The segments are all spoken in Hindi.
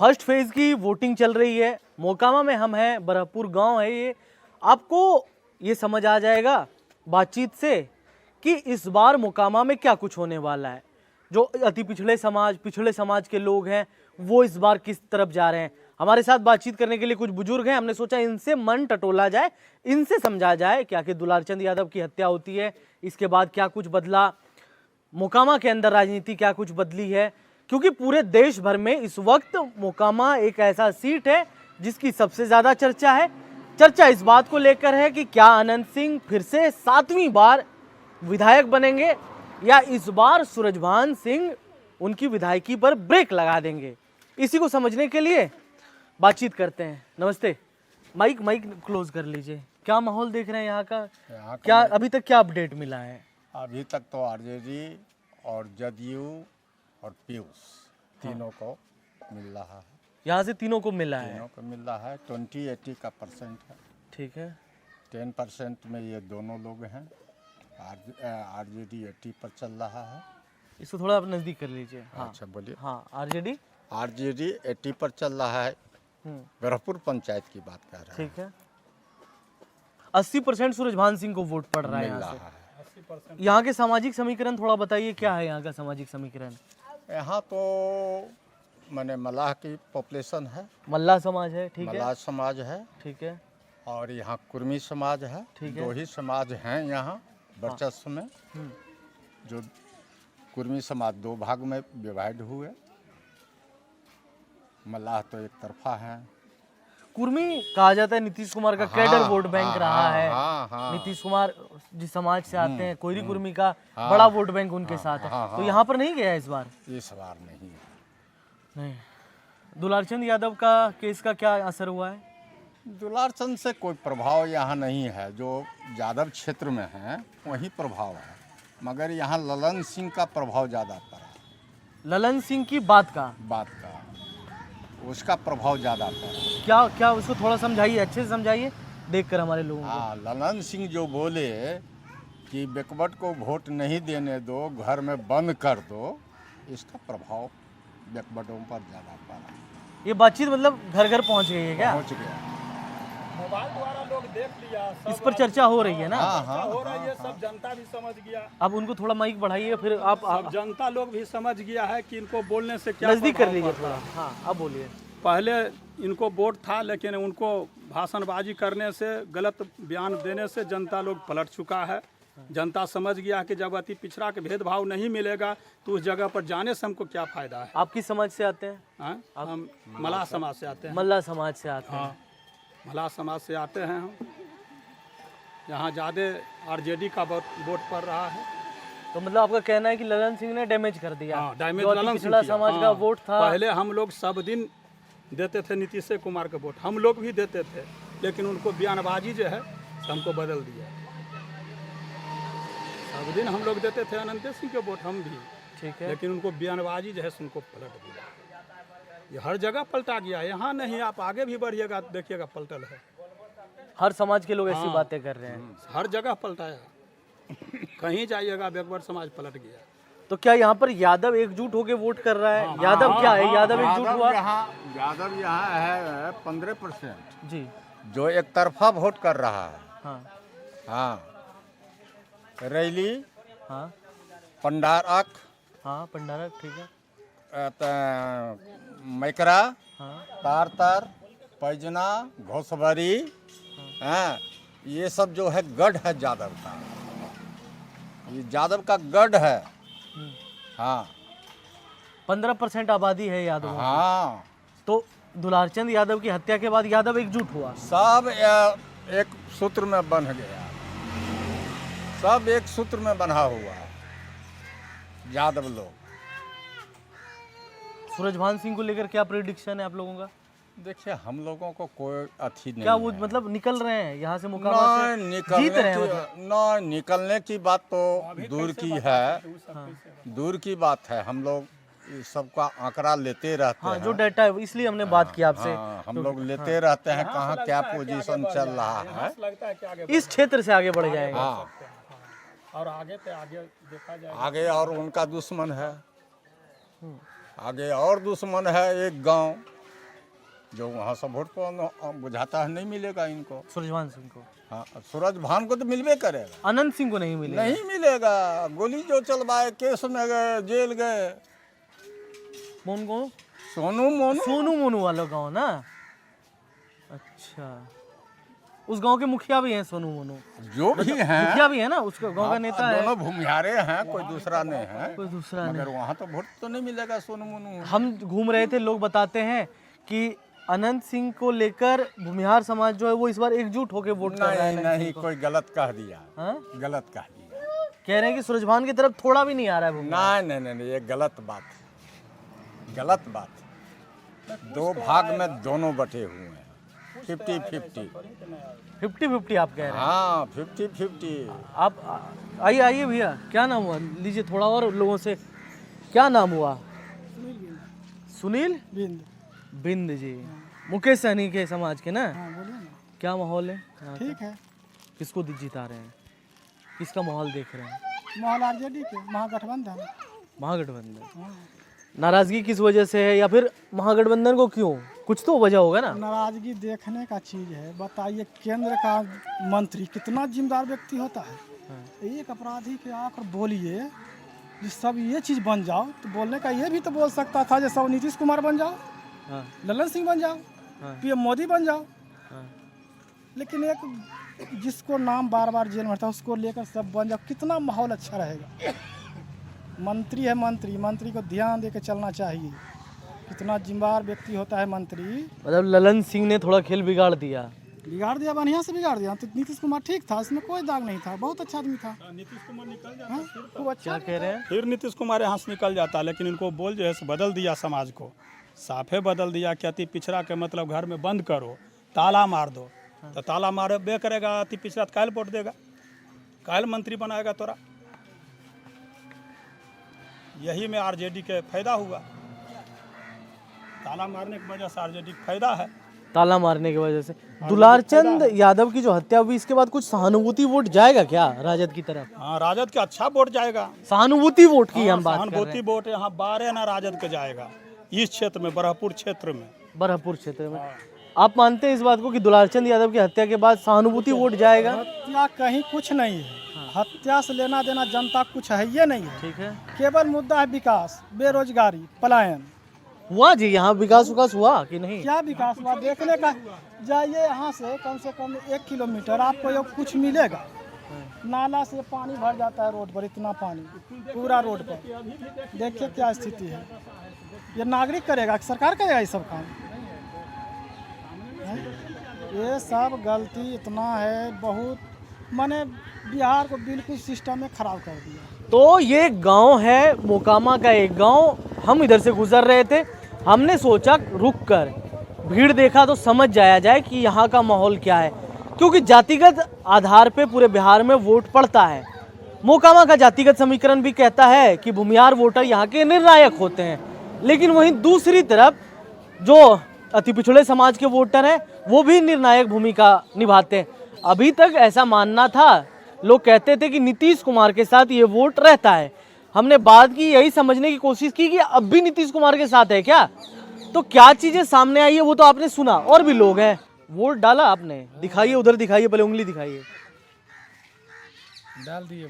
फर्स्ट फेज की वोटिंग चल रही है। मोकामा में हम हैं, बरहपुर गांव है ये। आपको ये समझ आ जाएगा बातचीत से कि इस बार मोकामा में क्या कुछ होने वाला है। जो अति पिछड़े समाज के लोग हैं वो इस बार किस तरफ जा रहे हैं। हमारे साथ बातचीत करने के लिए कुछ बुजुर्ग हैं। हमने सोचा इनसे मन टटोला जाए, इनसे समझा जाए कि आखिर दुलारचंद यादव की हत्या होती है, इसके बाद क्या कुछ बदला, मोकामा के अंदर राजनीति क्या कुछ बदली है। क्योंकि पूरे देश भर में इस वक्त मोकामा एक ऐसा सीट है जिसकी सबसे ज्यादा चर्चा है। चर्चा इस बात को लेकर है कि क्या अनंत सिंह फिर से 7वीं बार विधायक बनेंगे या इस बार सूरजभान सिंह उनकी विधायकी पर ब्रेक लगा देंगे। इसी को समझने के लिए बातचीत करते हैं। नमस्ते। माइक क्लोज कर लीजिए। क्या माहौल देख रहे हैं यहाँ का क्या अभी तक क्या अपडेट मिला है? अभी तक तो आरजेडी और जदयू और पीयूष तीनों को मिल रहा है। यहाँ से तीनों को मिला है? तीनों को मिल रहा है। 20-80 का परसेंट है। ठीक है। 10% में ये दोनों लोग हैं। आरजेडी 80 पर चल रहा है। इसको थोड़ा आप नजदीक कर लीजिए। हाँ। अच्छा बोलिए। हाँ, आरजेडी 80 पर चल रहा है। बरहपुर पंचायत की बात कर रहे हैं। ठीक है। 80% सूरजभान सिंह को वोट पड़ रहा है मिल यहाँ रहा से। है। यहाँ के सामाजिक समीकरण थोड़ा बताइए, क्या है यहाँ का सामाजिक समीकरण? यहाँ तो माने मलाह की पॉपुलेशन है। मल्लाह समाज है। ठीक है। मलाह समाज है। ठीक है। और यहाँ कुर्मी समाज है। ठीक है। दो ही समाज हैं यहाँ वर्चस्व में। जो कुर्मी समाज 2 भाग में विभाजित हुए। मल्लाह तो एक तरफा है। कुर्मी कहा जाता है नीतीश कुमार का कैडर वोट बैंक रहा है। नीतीश कुमार जिस समाज से आते हैं, कोयरी कुर्मी का बड़ा वोट बैंक उनके साथ है। तो यहाँ पर नहीं गया इस बार? इस बार नहीं। दुलारचंद यादव का केस का क्या असर हुआ है? दुलारचंद से कोई प्रभाव यहाँ नहीं है। जो यादव क्षेत्र में है वही प्रभाव है, मगर यहाँ ललन सिंह का प्रभाव ज़्यादा पड़ा। ललन सिंह की बात का उसका प्रभाव ज़्यादा पड़ा। क्या उसको थोड़ा समझाइए, अच्छे से समझाइए देखकर हमारे लोगों को। हाँ, ललन सिंह जो बोले कि बैकवर्ड को वोट नहीं देने दो, घर में बंद कर दो, इसका प्रभाव बैकवर्डों पर ज़्यादा पड़ा। ये बातचीत मतलब घर घर पहुंच गई है क्या? पहुंच गया। मोबाइल द्वारा लोग देख लिया, इस पर चर्चा हो रही है ना? हो रही है। सब जनता भी समझ गया। अब उनको थोड़ा माइक बढ़ाइए, फिर आप सब जनता लोग भी समझ गया है कि इनको बोलने से क्या नजदीक कर प्रभाव लीजिए पड़ता थोड़ा। है। हाँ, अब बोलिए। पहले इनको वोट था, लेकिन उनको भाषणबाजी करने से, गलत बयान देने से जनता लोग पलट चुका है। जनता समझ गया कि जब अति पिछड़ा के भेदभाव नहीं मिलेगा तो उस जगह पर जाने से हमको क्या फायदा है। आप किस समाज से आते हैं? हम मलाह समाज से आते हैं। मल्ला समाज से आते हैं। हाँ, मलाह समाज से आते हैं हम। यहाँ ज़्यादा आरजेडी का वोट पड़ रहा है। तो मतलब आपका कहना है कि ललन सिंह ने डैमेज कर दिया? हाँ, डैमेज जो अति ललन पिछड़ा सिंह किया। समाज का वोट था। पहले हम लोग सब दिन देते थे नीतीश कुमार का वोट, हम लोग भी देते थे, लेकिन उनको बयानबाजी जो है हमको बदल दिया। सब दिन हम लोग देते थे अनंत सिंह के वोट, हम भी। ठीक है। लेकिन उनको बयानबाजी जो है उनको पलट दिया। ये हर जगह पलटा गया। यहाँ नहीं, आप आगे भी बढ़िएगा देखिएगा पलटल है। हर समाज के लोग ऐसी बातें कर रहे हैं। हर जगह पलटाया। कहीं जाइएगा बैकवर्ड समाज पलट गया। तो क्या यहाँ पर यादव एकजुट होकर वोट कर रहा है? यादव क्या है? यादव एकजुट हुआ? यादव यहाँ है 15% जी, जो एक तरफा वोट कर रहा है। हाँ हाँ, रैली, हाँ पंडारक, हाँ, पंडारक, ठीक है। मैकरा, हाँ, तार, पैजना, घोसबारी, हाँ, ये सब जो है गढ़ है यादव का। ये यादव का गढ़ है। हाँ, 15% आबादी है यादव। हाँ। तो दुलारचंद यादव की हत्या के बाद यादव एकजुट हुआ। सब एक सूत्र में बंध गया। सब एक सूत्र में बंधा हुआ है यादव लोग। सूरजभान सिंह को लेकर क्या प्रेडिक्शन है आप लोगों का? देखिए, हम लोगों को कोई अथी नहीं क्या वो है। मतलब निकल रहे हैं यहाँ से मोकामा से? जीत रहे हैं मतलब? ना, निकलने की बात तो दूर की है। दूर की बात है। हम लोग इस सबका आंकड़ा लेते रहते हाँ, हैं। जो डाटा है इसलिए हमने बात की आपसे। हाँ, हम लोग लेते रहते हैं कहाँ क्या पोजीशन चल रहा है। लगता है कि आगे इस क्षेत्र से आगे बढ़ जाएगा। हाँ, और आगे पे आगे देखा जाए। आगे और उनका दुश्मन है। आगे और दुश्मन है एक गांव जो वहाँ से वोट को बुझाता है नहीं मिलेगा इनको। सूरजभान सिंह को, हाँ, सूरज भान को तो मिलबे करेगा। अनंत सिंह को नहीं मिले। नहीं मिलेगा, गोली जो चलवाए, केस में गए, जेल गए। कौन कौन? सोनू मोनू। सोनू मोनू वाला गांव ना। अच्छा, उस गांव के मुखिया भी हैं सोनू मोनू? जो भी हैं, मुखिया भी है ना, उसका गांव का नेता है। दोनों भूमिहारे हैं, कोई दूसरा नहीं है। कोई दूसरा मगर वहाँ तो वोट तो नहीं मिलेगा सोनू मोनू। हम घूम रहे थे, लोग बताते हैं कि अनंत सिंह को लेकर भूमिहार समाज जो है वो इस बार एकजुट होकर वोट कर रहा है। नहीं नहीं, कोई गलत कह दिया। हाँ? गलत कह दिया। कह रहे हैं कि सूरजभान की तरफ थोड़ा भी नहीं आ रहा है भूमिहार। नहीं नहीं नहीं, ये गलत बात, गलत बात। दो भाग में दोनों बटे हुए हैं, 50-50। 50-50 आप कह रहे हैं? हाँ, 50-50। आप आइए आइए भैया, क्या नाम हुआ? लीजिए थोड़ा और लोगों से, क्या नाम हुआ? सुनील बिंद जी, मुकेश सहनी के समाज के ना। क्या माहौल है यहाँ का? ठीक है। किसको जिता रहे हैं? किसका माहौल देख रहे हैं? माहौल आरजेडी के, महागठबंधन। महागठबंधन। नाराजगी किस वजह से है, या फिर महागठबंधन को क्यों? कुछ तो वजह होगा ना। नाराजगी देखने का चीज है। बताइए, केंद्र का मंत्री कितना जिम्मेदार व्यक्ति होता है। एक अपराधी के आकर बोलिए कि सब ये चीज बन जाओ, तो बोलने का ये भी तो बोल सकता था, जैसा नीतीश कुमार बन जाओ, हाँ, ललन सिंह बन जाओ, हाँ, पीएम मोदी बन जाओ। हाँ। लेकिन एक जिसको नाम बार बार जेल में रहता है उसको लेकर सब बन जाओ, कितना माहौल अच्छा रहेगा। मंत्री है, मंत्री को ध्यान दे के चलना चाहिए। कितना जिम्मेदार व्यक्ति होता है मंत्री। मतलब ललन सिंह ने थोड़ा खेल बिगाड़ दिया। बिगाड़ दिया, बढ़िया से बिगाड़ दिया। तो नीतीश कुमार ठीक था, इसमें कोई दाग नहीं था, बहुत अच्छा आदमी था। नीतीश कुमार निकल जाता, हाँ, खूब अच्छा। क्या कह रहे हैं? फिर नीतीश कुमार यहाँ से निकल जाता, लेकिन इनको बोल जो है से बदल दिया, समाज को साफे बदल दिया कि अति पिछड़ा के मतलब घर में बंद करो, ताला मार दो। तो ताला मारे बे करेगा अति पिछड़ा, काल वोट देगा, काल मंत्री बनाएगा तोरा। यही में आरजेडी के फायदा हुआ, ताला मारने की वजह से आरजेडी का फायदा है। ताला मारने की वजह से दुलारचंद यादव की जो हत्या हुई, इसके बाद कुछ सहानुभूति वोट जाएगा क्या राजद की तरफ? हाँ, राजद के अच्छा वोट जाएगा। सहानुभूति वोट की हम बात कर रहे सहानुभूति हैं। वोट यहाँ 12 ना राजद के जाएगा, इस क्षेत्र में, बरहपुर क्षेत्र में। बरहपुर क्षेत्र में आप मानते हैं इस बात को कि दुलारचंद यादव की हत्या के बाद सहानुभूति वोट जाएगा? हत्या कहीं कुछ नहीं है। हत्या से लेना देना जनता कुछ है ये नहीं है। ठीक है, केवल मुद्दा है विकास, बेरोजगारी, पलायन। हुआ जी यहाँ विकास हुआ कि नहीं? क्या विकास हुआ देखने का? जाइए यहाँ से कम 1 किलोमीटर, आपको ये कुछ मिलेगा? नाला से पानी भर जाता है रोड पर, इतना पानी पूरा रोड पर। देखिए क्या स्थिति है। ये नागरिक करेगा, सरकार करेगा ये सब काम? ये सब गलती इतना है, बहुत माने बिहार को बिल्कुल सिस्टम में खराब कर दिया। तो ये गांव है मोकामा का एक गांव, हम इधर से गुजर रहे थे, हमने सोचा रुक कर भीड़ देखा तो समझ जाया जाए कि यहाँ का माहौल क्या है, क्योंकि जातिगत आधार पे पूरे बिहार में वोट पड़ता है। मोकामा का जातिगत समीकरण भी कहता है कि भूमिहार वोटर यहाँ के निर्णायक होते हैं, लेकिन वहीं दूसरी तरफ जो अति पिछड़े समाज के वोटर हैं वो भी निर्णायक भूमिका निभाते हैं। अभी तक ऐसा मानना था, लोग कहते थे कि नीतीश कुमार के साथ ये वोट रहता है। हमने बात की, यही समझने की कोशिश की कि अब भी नीतीश कुमार के साथ है क्या। तो क्या चीजें सामने आई है वो तो आपने सुना, और भी लोग हैं। वोट डाला आपने? दिखाइए, उधर दिखाइए, पहले उंगली दिखाइए। डाल दिए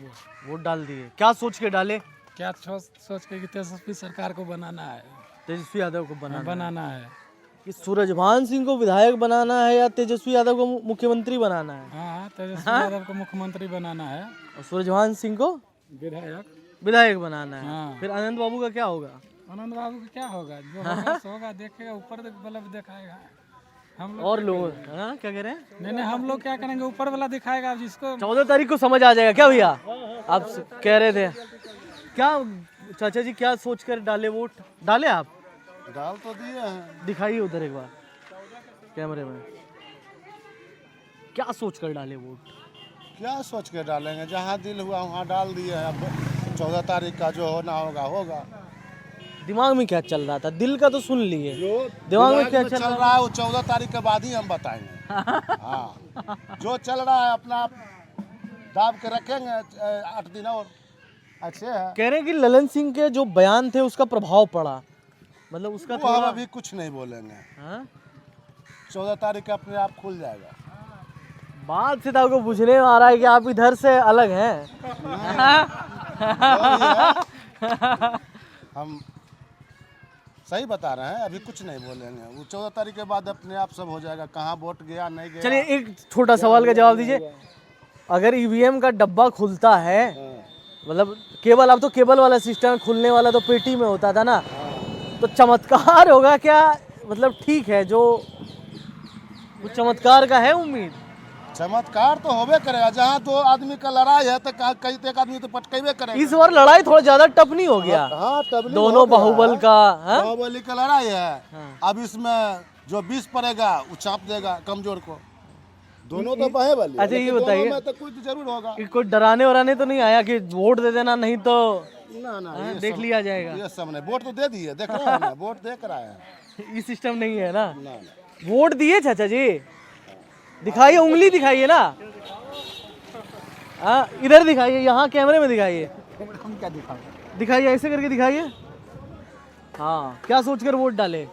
वोट डाल दिए। क्या सोच के डाले? क्या सोच के कि तेजस्वी सरकार को बनाना है, तेजस्वी यादव को बनाना है। कि सूरजभान सिंह को विधायक बनाना है या तेजस्वी यादव को मुख्यमंत्री बनाना है? हाँ, तेजस्वी यादव को मुख्यमंत्री बनाना है और सूरजभान सिंह को विधायक बनाना है। हाँ। फिर आनंद बाबू का क्या होगा? आनंद बाबू का क्या होगा? जो होगा सो होगा, देखेगा ऊपर बल्ब दिखाएगा। हम लोग और लोग क्या कह रहे हैं? नहीं, हम लोग क्या करेंगे? ऊपर वाला दिखाएगा, जिसको 14 तारीख को समझ आ जाएगा क्या भैया? आप कह रहे थे क्या चाचा जी, क्या सोच कर डाले वोट? डाले आप? डाल तो दिए हैं। दिखाइए उधर एक बार कैमरे में, क्या सोच कर डाले वोट? क्या सोच के डालेंगे? जहाँ दिल हुआ वहाँ डाल दिए। अब 14 तारीख का जो होना होगा। दिमाग में क्या चल रहा था? दिल का तो सुन लिए, जो दिमाग में क्या चल रहा है वो 14 तारीख के बाद ही हम बताएंगे। हाँ, जो चल रहा है अपना दाब के रखेंगे 8 दिन और। अच्छे है। कह रहे हैं कि ललन सिंह के जो बयान थे उसका प्रभाव पड़ा, मतलब उसका वो हम अभी कुछ नहीं बोलेंगे। हाँ? 14 तारीख का अपने आप खुल जाएगा। बात से तो आपको पूछने में आ रहा है कि आप इधर से अलग हैं। हम सही बता रहे हैं, अभी कुछ नहीं बोलेंगे। वो 14 तारीख के बाद अपने आप सब हो जाएगा, कहाँ वोट गया नहीं गया। चलिए एक छोटा सवाल का जवाब दीजिए, अगर ईवीएम का डब्बा खुलता है, मतलब केबल, अब तो केबल वाला सिस्टम खुलने वाला तो पेटी में होता था ना, तो चमत्कार होगा क्या? मतलब ठीक है, जो कुछ चमत्कार का है उम्मीद? चमत्कार तो होबे करेगा। जहाँ दो आदमी का लड़ाई है तो कहीं एक आदमी तो पटकेबे करेगा। इस बार लड़ाई थोड़ा ज्यादा टफ नहीं हो गया? हाँ, तबलीग दोनों हो गया। बाहुबल का, हाँ? बाहुबली का लड़ाई है। अब इसमें जो 20 पड़ेगा वो चाप देगा कमजोर को। दोनों तो बाहुबली। अच्छा, ये बताइए, में तो कुछ जरूर होगा। कि कोई डराने वराने तो नहीं आया कि वोट दे देना नहीं तो ना हाँ, देख लिया जाएगा? ये सब नहीं, वोट तो दे दिए, देख रहे हैं ना, वोट देख रहा है। ये सिस्टम नहीं है ना? ना वोट दिए चाचा जी? दिखाइए, उंगली दिखाइए ना। हाँ, इधर दिखाइए, यहाँ कैमरे में दिखाइए। हम क्या दिखाओ? दिखाइए, ऐसे करके दिखाइए। हाँ, क्या सोचकर वोट डाले?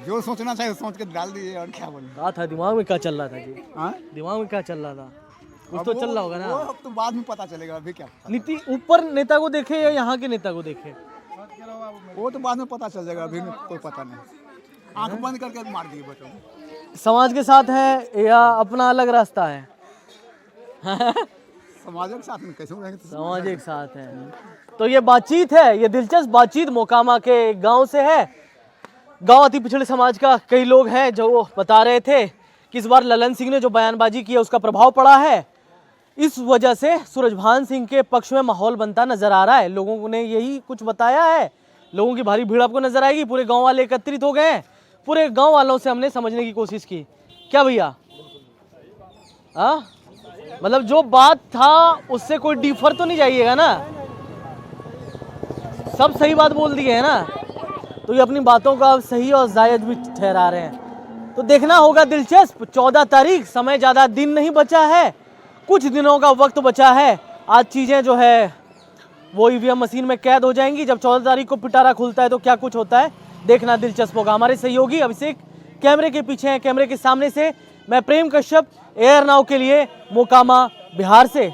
जो सोचना चाहिए सोच के डाल दीजिए, और क्या बोले। क्या था दिमाग में, क्या चल रहा था जी? हाँ? दिमाग में क्या चल रहा था? कुछ तो चल रहा होगा ना। वो अब तो बाद में पता चलेगा, अभी क्या पता। नीति ऊपर नेता को देखे या यहाँ के नेता को देखे? वो तो बाद में पता चल जाएगा, अभी कोई पता नहीं। आंख बंद करके मार दिए बच्चों। समाज के साथ है या अपना अलग रास्ता है? समाज के साथ में कैसे रहेंगे? समाज एक साथ है। तो ये बातचीत है, ये दिलचस्प बातचीत मोकामा के गांव से है। गांव अति पिछड़े समाज का कई लोग हैं जो बता रहे थे कि इस बार ललन सिंह ने जो बयानबाजी की है उसका प्रभाव पड़ा है। इस वजह से सूरजभान सिंह के पक्ष में माहौल बनता नजर आ रहा है। लोगों ने यही कुछ बताया है। लोगों की भारी भीड़ आपको नजर आएगी। पूरे गांव वाले एकत्रित हो गए हैं। पूरे गांव वालों से हमने समझने की कोशिश की। क्या भैया, हाँ, मतलब जो बात था उससे कोई डिफर तो नहीं जाइएगा ना? सब सही बात बोल दी है ना? तो ये अपनी बातों का सही और जायज भी ठहरा रहे हैं। तो देखना होगा दिलचस्प। 14 तारीख, समय ज़्यादा दिन नहीं बचा है, कुछ दिनों का वक्त बचा है। आज चीज़ें जो है वो ईवीएम मशीन में कैद हो जाएंगी। जब 14 तारीख को पिटारा खुलता है तो क्या कुछ होता है, देखना दिलचस्प होगा। हमारे सहयोगी अभिषेक कैमरे के पीछे हैं, कैमरे के सामने से मैं प्रेम कश्यप, एयर नाउ के लिए मोकामा, बिहार से।